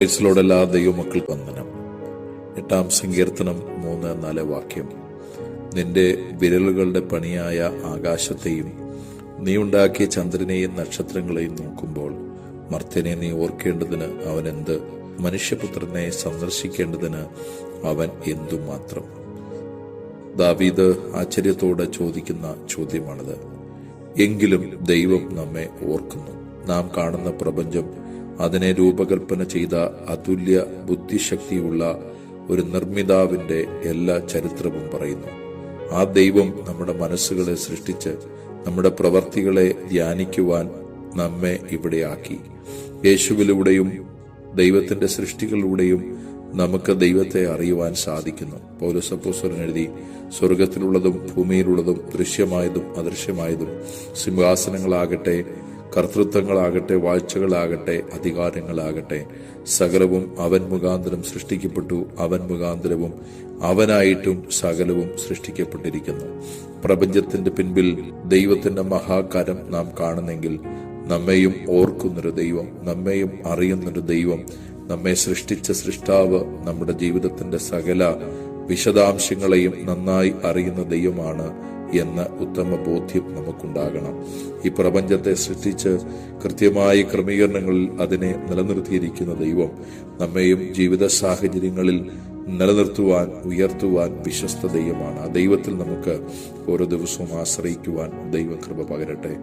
എല്ലാ ദൈവമക്കൾ വന്ദനം. 8-ാം സങ്കീർത്തനം 3-4 വാക്യം. നിന്റെ വിരലുകളുടെ പണിയായ ആകാശത്തെയും നീ ഉണ്ടാക്കിയ ചന്ദ്രനെയും നക്ഷത്രങ്ങളെയും നോക്കുമ്പോൾ മർത്യനെ നീ ഓർക്കേണ്ടതിന് അവൻ എന്ത്, മനുഷ്യപുത്രനെ സന്ദർശിക്കേണ്ടതിന് അവൻ എന്തുമാത്രം. ദാവീദ് ആശ്ചര്യത്തോടെ ചോദിക്കുന്ന ചോദ്യമാണിത്. എങ്കിലും ദൈവം നമ്മെ ഓർക്കുന്നു. നാം കാണുന്ന പ്രപഞ്ചം അതിനെ രൂപകൽപ്പന ചെയ്ത അതുല്യ ബുദ്ധിശക്തിയുള്ള ഒരു നിർമ്മിതാവിന്റെ എല്ലാ ചരിത്രവും പറയുന്നു. ആ ദൈവം നമ്മുടെ മനസ്സുകളെ സൃഷ്ടിച്ച് നമ്മുടെ പ്രവർത്തികളെ ധ്യാനിക്കുവാൻ നമ്മെ ഇവിടെയാക്കി. യേശുവിലൂടെയും ദൈവത്തിന്റെ സൃഷ്ടികളിലൂടെയും നമുക്ക് ദൈവത്തെ അറിയുവാൻ സാധിക്കുന്നു. പൗലോസ് അപ്പോസ്തലൻ എഴുതി, സ്വർഗത്തിലുള്ളതും ഭൂമിയിലുള്ളതും ദൃശ്യമായതും അദൃശ്യമായതും, സിംഹാസനങ്ങളാകട്ടെ, കർത്തൃത്വങ്ങളാകട്ടെ, വാഴ്ചകളാകട്ടെ, അധികാരങ്ങളാകട്ടെ, സകലവും അവൻ മുഖാന്തരം സൃഷ്ടിക്കപ്പെട്ടു. അവൻ മുഖാന്തരവും അവനായിട്ടും സകലവും സൃഷ്ടിക്കപ്പെട്ടിരിക്കുന്നു. പ്രപഞ്ചത്തിന്റെ പിൻപിൽ ദൈവത്തിന്റെ മഹാകരം നാം കാണുന്നെങ്കിൽ നമ്മെയും ഓർക്കുന്നൊരു ദൈവം, നമ്മെയും അറിയുന്നൊരു ദൈവം, നമ്മെ സൃഷ്ടിച്ച സൃഷ്ടാവ് നമ്മുടെ ജീവിതത്തിന്റെ സകല വിശദാംശങ്ങളെയും നന്നായി അറിയുന്ന ദൈവമാണ് എന്ന ഉത്തമ ബോധ്യം നമുക്കുണ്ടാകണം. ഈ പ്രപഞ്ചത്തെ സൃഷ്ടിച്ച് കൃത്യമായ ക്രമീകരണങ്ങളിൽ അതിനെ നിലനിർത്തിയിരിക്കുന്ന ദൈവം നമ്മെയും ജീവിത സാഹചര്യങ്ങളിൽ നിലനിർത്തുവാൻ, ഉയർത്തുവാൻ വിശ്വസ്ത ദൈവമാണ്. ആ ദൈവത്തിൽ നമുക്ക് ഓരോ ദിവസവും ആശ്രയിക്കുവാൻ ദൈവകൃപ പകരട്ടെ.